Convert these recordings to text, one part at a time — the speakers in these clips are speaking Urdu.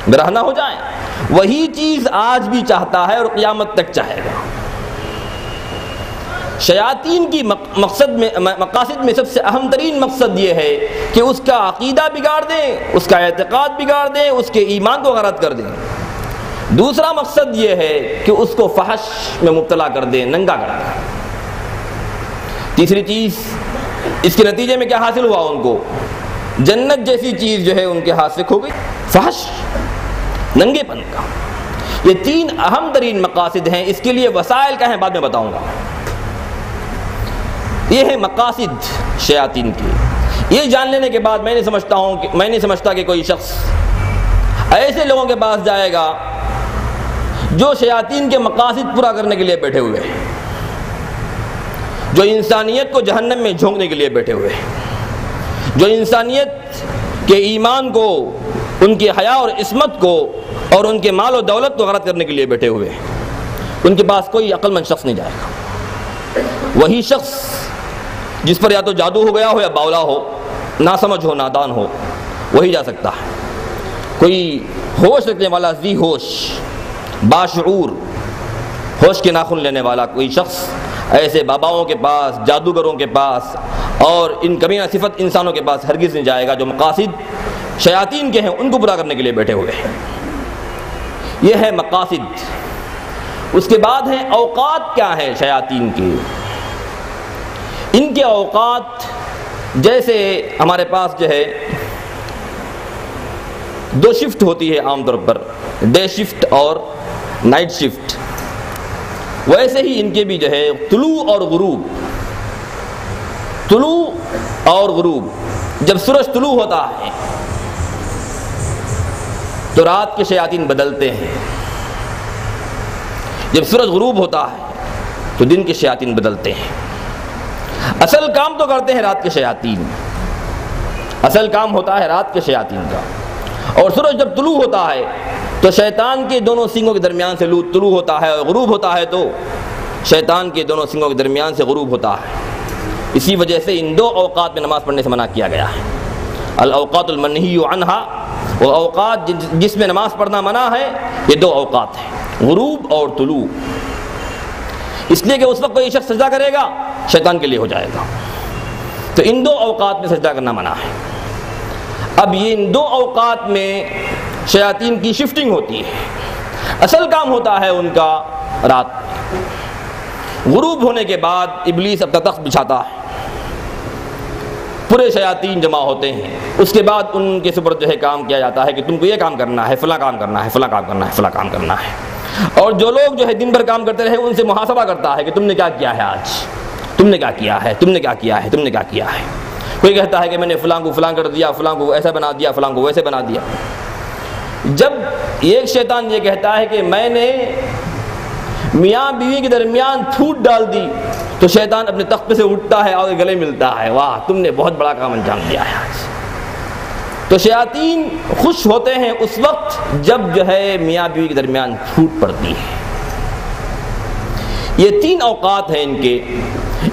برہنہ ہو جائیں۔ وہی چیز آج بھی چاہتا ہے اور قیامت تک چاہے گا۔ شیاطین کی مقاصد میں سب سے اہم ترین مقصد یہ ہے کہ اس کا عقیدہ بگاڑ دیں، اس کا اعتقاد بگاڑ دیں، اس کے ایمان کو غلط کر دیں۔ دوسرا مقصد یہ ہے کہ اس کو فحش میں مبتلا کر دیں، ننگا کر دیں۔ تیسری چیز، اس کے نتیجے میں کیا حاصل ہوا؟ ان کو جنت جیسی چیز جو ہے ان کے ہاتھ سے کھو گئی، فحش، ننگے پن کا۔ یہ تین اہم ترین مقاصد ہیں۔ اس کے لیے وسائل کیا ہیں بعد میں بتاؤں گا۔ یہ ہے مقاصد شیاطین کے۔ یہ جان لینے کے بعد میں نہیں سمجھتا کہ کوئی شخص ایسے لوگوں کے پاس جائے گا جو شیاطین کے مقاصد پورا کرنے کے لیے بیٹھے ہوئے ہیں، جو انسانیت کو جہنم میں جھونکنے کے لیے بیٹھے ہوئے ہیں، جو انسانیت کے ایمان کو، ان کی حیا اور عصمت کو اور ان کے مال و دولت کو غلط کرنے کے لیے بیٹھے ہوئے ہیں۔ ان کے پاس کوئی عقل مند شخص نہیں جائے گا۔ وہی شخص جس پر یا تو جادو ہو گیا ہو یا باولا ہو، ناسمجھ ہو، نادان ہو، وہی جا سکتا ہے۔ کوئی ہوش رکھنے والا، ذی ہوش، باشعور، ہوش کے ناخن لینے والا کوئی شخص ایسے باباؤں کے پاس، جادوگروں کے پاس اور ان کمینہ صفت انسانوں کے پاس ہرگز نہیں جائے گا جو مقاصد شیاطین کے ہیں ان کو پورا کرنے کے لیے بیٹھے ہوئے ہیں۔ یہ ہے مقاصد۔ اس کے بعد ہیں اوقات۔ کیا ہیں شیاطین کے؟ ان کے اوقات، جیسے ہمارے پاس جو ہے دو شفٹ ہوتی ہے عام طور پر، ڈے شفٹ اور نائٹ شفٹ، ویسے ہی ان کے بھی جو ہے طلوع اور غروب۔ طلوع اور غروب، جب سورج طلوع ہوتا ہے تو رات کے شیاطین بدلتے ہیں، جب سورج غروب ہوتا ہے تو دن کے شیاطین بدلتے ہیں۔ اصل کام تو کرتے ہیں رات کے شیاطین، اصل کام ہوتا ہے رات کے شیاطین کا۔ اور سورج جب طلوع ہوتا ہے تو شیطان کے دونوں سینگوں کے درمیان سے طلوع ہوتا ہے، اور غروب ہوتا ہے تو شیطان کے دونوں سینگوں کے درمیان سے غروب ہوتا ہے۔ اسی وجہ سے ان دو اوقات میں نماز پڑھنے سے منع کیا گیا ہے۔ الاوقات المنہی عنہا، وہ اوقات جس میں نماز پڑھنا منع ہے، یہ دو اوقات ہیں، غروب اور طلوع۔ اس لیے کہ اس وقت کوئی شخص سجدہ کرے گا شیطان کے لیے ہو جائے گا، تو ان دو اوقات میں سجدہ کرنا منع ہے۔ اب یہ ان دو اوقات میں شیاطین کی شفٹنگ ہوتی ہے۔ اصل کام ہوتا ہے ان کا رات۔ غروب ہونے کے بعد ابلیس اپنا تخت بچھاتا ہے، پورے شیاطین جمع ہوتے ہیں۔ اس کے بعد ان کے سپرد جو ہے کام کیا جاتا ہے کہ تم کو یہ کام کرنا ہے، فلاں کام کرنا ہے، فلاں کام کرنا ہے، فلاں کام کرنا ہے۔ اور جو لوگ جو ہے دن بھر کام کرتے رہے ان سے محاسبہ کرتا ہے کہ تم نے کیا کیا ہے آج، تم نے کیا کیا ہے، تم نے کیا کیا ہے، تم نے کیا کیا ہے۔ کوئی کہتا ہے کہ میں نے فلاں کو فلاں کر دیا، فلاں کو ایسا بنا دیا، فلاں کو ویسے بنا دیا۔ جب ایک شیطان یہ کہتا ہے کہ میں نے میاں بیوی کے درمیان پھوٹ ڈال دی، تو شیطان اپنے تخت سے اٹھتا ہے اور گلے ملتا ہے، واہ تم نے بہت بڑا کام انجام دیا ہے آج۔ تو شیاطین خوش ہوتے ہیں اس وقت جب جو ہے میاں بیوی کے درمیان پھوٹ پڑتی ہے۔ یہ تین اوقات ہیں ان کے۔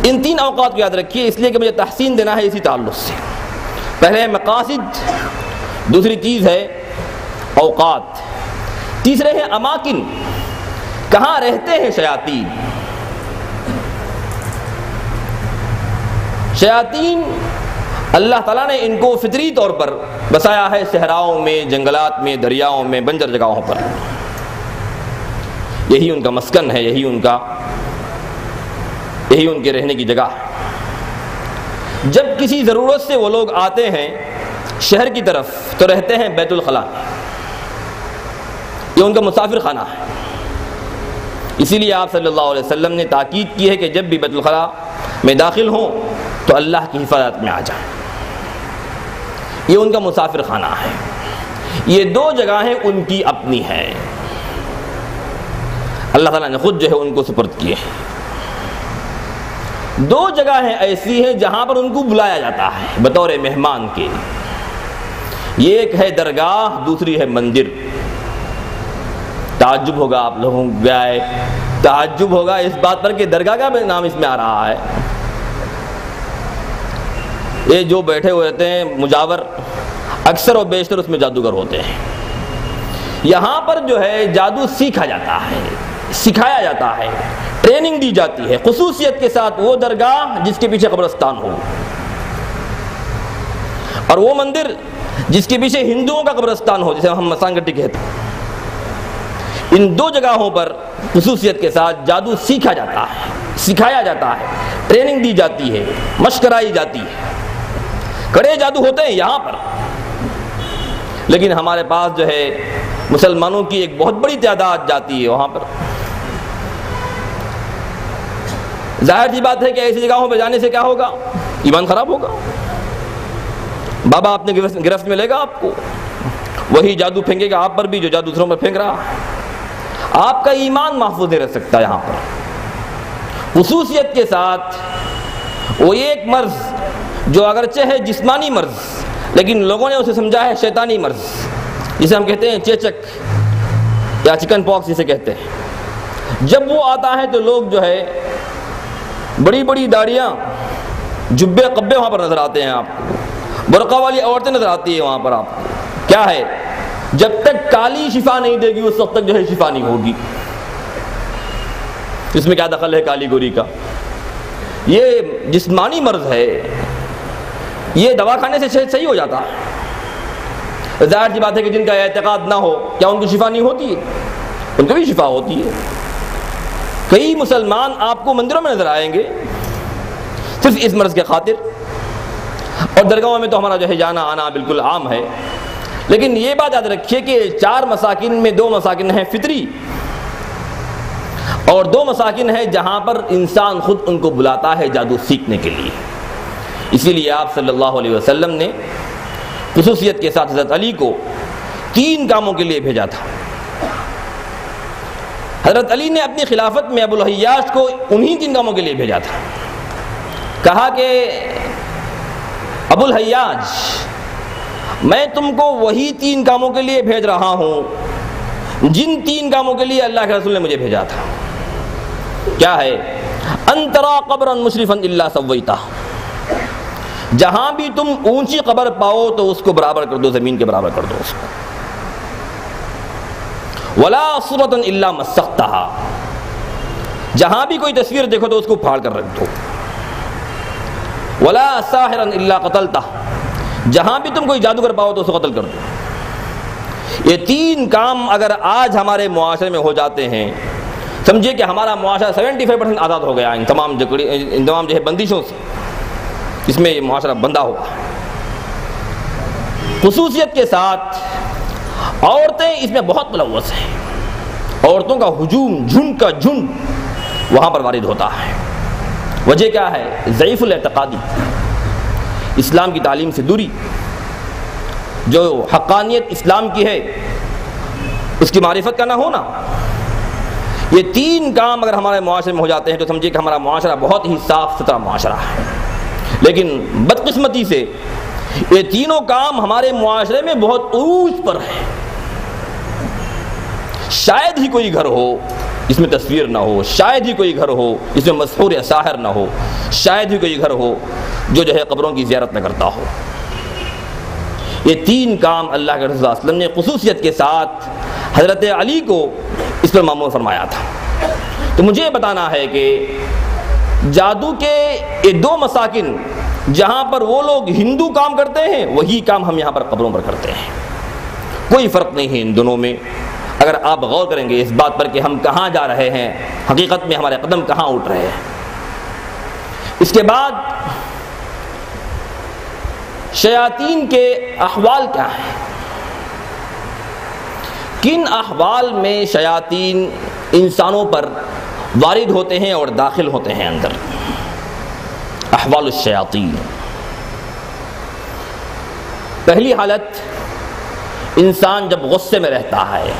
ان تین اوقات کو یاد رکھیے، اس لیے کہ مجھے تحسین دینا ہے اسی تعلق سے۔ پہلے ہے مقاصد، دوسری چیز ہے اوقات، تیسرے ہے اماکن، کہاں رہتے ہیں شیاطین۔ شیاطین اللہ تعالیٰ نے ان کو فطری طور پر بسایا ہے صحراؤں میں، جنگلات میں، دریاؤں میں، بنجر جگہوں پر۔ یہی ان کا مسکن ہے، یہی ان کے رہنے کی جگہ ہے۔ جب کسی ضرورت سے وہ لوگ آتے ہیں شہر کی طرف تو رہتے ہیں بیت الخلا، یہ ان کا مسافر خانہ ہے۔ اسی لیے آپ صلی اللہ علیہ وسلم نے تاکید کی ہے کہ جب بھی بیت الخلا میں داخل ہوں تو اللہ کی حفاظت میں آ جائیں۔ یہ ان کا مسافر خانہ ہے۔ یہ دو جگہیں ان کی اپنی ہیں، اللہ تعالیٰ نے خود جو ہے ان کو سپرد کیے ہیں۔ دو جگہیں ایسی ہیں جہاں پر ان کو بلایا جاتا ہے بطور مہمان کے۔ یہ ایک ہے درگاہ، دوسری ہے مندر۔ تعجب ہوگا آپ لوگوں کو، گئے تعجب ہوگا اس بات پر کہ درگاہ کا نام اس میں آ رہا ہے۔ یہ جو بیٹھے ہوئے رہتے ہیں مجاور، اکثر و بیشتر اس میں جادوگر ہوتے ہیں۔ یہاں پر جو ہے جادو سیکھا جاتا ہے، سکھایا جاتا ہے، ٹریننگ دی جاتی ہے، خصوصیت کے ساتھ وہ درگاہ جس کے پیچھے قبرستان ہو، اور وہ مندر جس کے پیچھے ہندوؤں کا قبرستان ہو، جسے ہم مسان گٹی کہتے ہیں۔ ان دو جگہوں پر خصوصیت کے ساتھ جادو سیکھا جاتا ہے، سکھایا جاتا ہے، ٹریننگ دی جاتی ہے، مشق کرائی جاتی ہے۔ کڑے جادو ہوتے ہیں یہاں پر، لیکن ہمارے پاس جو ہے مسلمانوں کی ایک بہت بڑی تعداد جاتی ہے وہاں پر۔ ظاہر سی بات ہے کہ ایسی جگہوں پہ جانے سے کیا ہوگا؟ ایمان خراب ہوگا، بابا اپنے گرفت میں لے گا آپ کو، وہی جادو پھینکے گا آپ پر بھی جو جادو دوسروں پر پھینک رہا ہے۔ آپ کا ایمان محفوظ نہیں رہ سکتا یہاں پر۔ خصوصیت کے ساتھ وہ ایک مرض جو اگرچہ ہے جسمانی مرض، لیکن لوگوں نے اسے سمجھا ہے شیطانی مرض، جسے ہم کہتے ہیں چیچک یا چکن پاکس جسے کہتے ہیں۔ جب وہ آتا ہے تو لوگ جو ہے بڑی بڑی داڑیاں، جبے قبے وہاں پر نظر آتے ہیں آپ کو، برقع والی عورتیں نظر آتی ہیں وہاں پر آپ کو۔ کیا ہے؟ جب تک کالی شفا نہیں دے گی اس وقت تک جو ہے شفا نہیں ہوگی۔ اس میں کیا دخل ہے کالی گوری کا؟ یہ جسمانی مرض ہے، یہ دوا کھانے سے صحیح ہو جاتا ہے۔ ظاہر سی بات ہے کہ جن کا اعتقاد نہ ہو، کیا ان کو شفا نہیں ہوتی ہے؟ ان کو بھی شفا ہوتی ہے۔ کئی مسلمان آپ کو مندروں میں نظر آئیں گے صرف اس مرض کے خاطر، اور درگاہوں میں تو ہمارا جو ہے جانا آنا بالکل عام ہے۔ لیکن یہ بات یاد رکھیے کہ 4 مساکن میں 2 مساکن ہیں فطری، اور 2 مساکن ہیں جہاں پر انسان خود ان کو بلاتا ہے جادو سیکھنے کے لیے۔ اسی لیے آپ صلی اللہ علیہ وسلم نے خصوصیت کے ساتھ حضرت علی کو 3 کاموں کے لیے بھیجا تھا۔ حضرت علی نے اپنی خلافت میں ابو الحیاج کو انہی 3 کاموں کے لیے بھیجا تھا۔ کہا کہ ابو الحیاج، میں تم کو وہی 3 کاموں کے لیے بھیج رہا ہوں جن 3 کاموں کے لیے اللہ کے رسول نے مجھے بھیجا تھا۔ کیا ہے؟ ان ترى قبرا مشرفا الا سويته، جہاں بھی تم اونچی قبر پاؤ تو اس کو برابر کر دو، زمین کے برابر کر دو اس کو۔ ولا صورة الا مسختها، جہاں بھی کوئی تصویر دیکھو تو اس کو پھاڑ کر رکھ دو۔ ولا ساحرا الا قتلته، جہاں بھی تم کوئی جادوگر پاؤ تو اس کو قتل کر دو۔ یہ 3 کام اگر آج ہمارے معاشرے میں ہو جاتے ہیں، سمجھے کہ ہمارا معاشرہ 75% آزاد ہو گیا ان تمام جو ہے بندشوں سے، اس میں یہ معاشرہ بندہ ہوا۔ خصوصیت کے ساتھ عورتیں اس میں بہت ملوث ہیں، عورتوں کا ہجوم، جھنڈ کا جھنڈ وہاں پر وارد ہوتا ہے۔ وجہ کیا ہے؟ ضعیف الاعتقادی، اسلام کی تعلیم سے دوری، جو حقانیت اسلام کی ہے اس کی معرفت کا نہ ہونا۔ یہ 3 کام اگر ہمارے معاشرے میں ہو جاتے ہیں تو سمجھیے کہ ہمارا معاشرہ بہت ہی صاف ستھرا معاشرہ ہے۔ لیکن بدقسمتی سے یہ تینوں کام ہمارے معاشرے میں بہت عروج پر ہیں۔ شاید ہی کوئی گھر ہو جس میں تصویر نہ ہو، شاید ہی کوئی گھر ہو جس میں مسحور یا ساحر نہ ہو، شاید ہی کوئی گھر ہو جو ہے قبروں کی زیارت نہ کرتا ہو۔ یہ 3 کام اللہ کے رسول صلی اللہ علیہ وسلم نے خصوصیت کے ساتھ حضرت علی کو اس پر مامور فرمایا تھا۔ تو مجھے یہ بتانا ہے کہ جادو کے یہ 2 مساکن جہاں پر وہ لوگ ہندو کام کرتے ہیں، وہی کام ہم یہاں پر قبروں پر کرتے ہیں۔ کوئی فرق نہیں ہے ان دونوں میں۔ اگر آپ غور کریں گے اس بات پر کہ ہم کہاں جا رہے ہیں، حقیقت میں ہمارے قدم کہاں اٹھ رہے ہیں۔ اس کے بعد شیاطین کے احوال کیا ہیں؟ کن احوال میں شیاطین انسانوں پر وارد ہوتے ہیں اور داخل ہوتے ہیں اندر؟ احوال الشیاطین۔ پہلی حالت، انسان جب غصے میں رہتا ہے،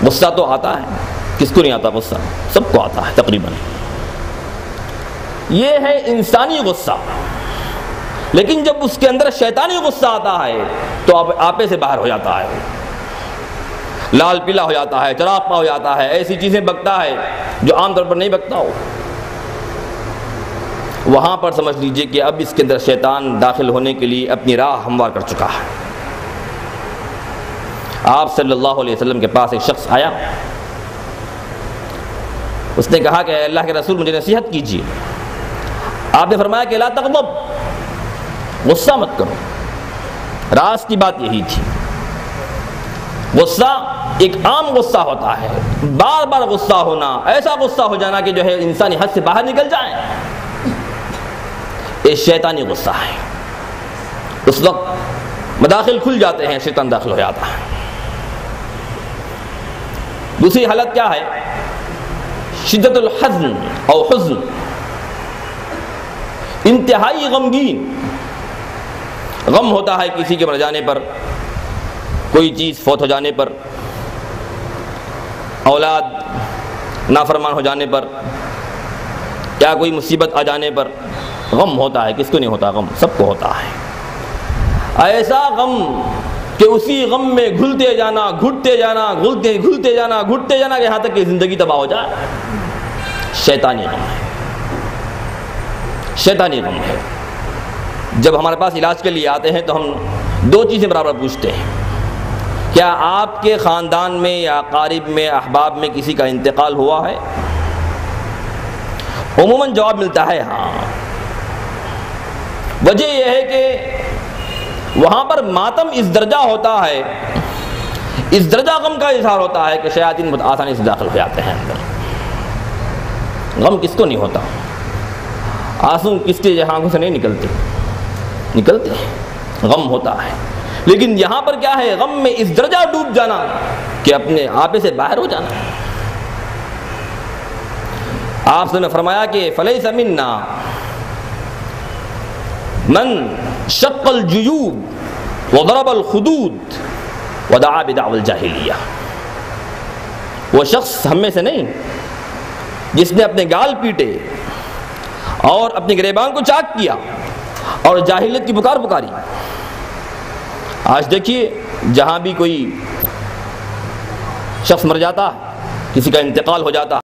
غصہ تو آتا ہے، کس کو نہیں آتا غصہ؟ سب کو آتا ہے تقریباً۔ یہ ہے انسانی غصہ، لیکن جب اس کے اندر شیطانی غصہ آتا ہے تو آپے سے باہر ہو جاتا ہے، لال پیلا ہو جاتا ہے، چراغا ہو جاتا ہے، ایسی چیزیں بکتا ہے جو عام طور پر نہیں بکتا ہو۔ وہاں پر سمجھ لیجئے کہ اب اس کے اندر شیطان داخل ہونے کے لیے اپنی راہ ہموار کر چکا ہے۔ آپ صلی اللہ علیہ وسلم کے پاس ایک شخص آیا، اس نے کہا کہ اللہ کے رسول مجھے نصیحت کیجیے۔ آپ نے فرمایا کہ لا تغضب، غصہ مت کرو۔ راز کی بات یہی تھی۔ غصہ ایک عام غصہ ہوتا ہے، بار بار غصہ ہونا، ایسا غصہ ہو جانا کہ جو ہے انسانی حد سے باہر نکل جائے، یہ شیطانی غصہ ہے۔ اس وقت مداخل کھل جاتے ہیں، شیطان داخل ہو جاتا ہے۔ دوسری حالت کیا ہے؟ شدت الحزن او حزن، انتہائی غمگین۔ غم ہوتا ہے کسی کے مر جانے پر، کوئی چیز فوت ہو جانے پر، اولاد نافرمان ہو جانے پر، یا کوئی مصیبت آ جانے پر غم ہوتا ہے۔ کس کو نہیں ہوتا غم؟ سب کو ہوتا ہے۔ ایسا غم کہ اسی غم میں گھلتے جانا، گھٹتے جانا، گھلتے جانا، گھٹتے جانا، کہ یہاں تک کہ زندگی تباہ ہو جائے۔ شیطانی غم ہے، شیطانی غم ہے۔ جب ہمارے پاس علاج کے لیے آتے ہیں تو ہم دو چیزیں برابر پوچھتے ہیں، کیا آپ کے خاندان میں یا اقارب میں، احباب میں کسی کا انتقال ہوا ہے؟ عموماً جواب ملتا ہے ہاں۔ وجہ یہ ہے کہ وہاں پر ماتم اس درجہ ہوتا ہے، اس درجہ غم کا اظہار ہوتا ہے کہ شیاطین بہت آسانی سے داخل ہو جاتے ہیں اندر۔ غم کس کو نہیں ہوتا؟ آنسو کس کے آنکھوں سے نہیں نکلتے؟ نکلتے ہیں، غم ہوتا ہے۔ لیکن یہاں پر کیا ہے؟ غم میں اس درجہ ڈوب جانا کہ اپنے آپے سے باہر ہو جانا۔ آپ نے فرمایا کہ فلیس منا من شق الجیوب وضرب الخدود ودعا بدعوى الجاہلیہ۔ وہ شخص ہم میں سے نہیں جس نے اپنے گال پیٹے اور اپنے گریبان کو چاک کیا اور جاہلیت کی پکار پکاری۔ آج دیکھیے جہاں بھی کوئی شخص مر جاتا، کسی کا انتقال ہو جاتا،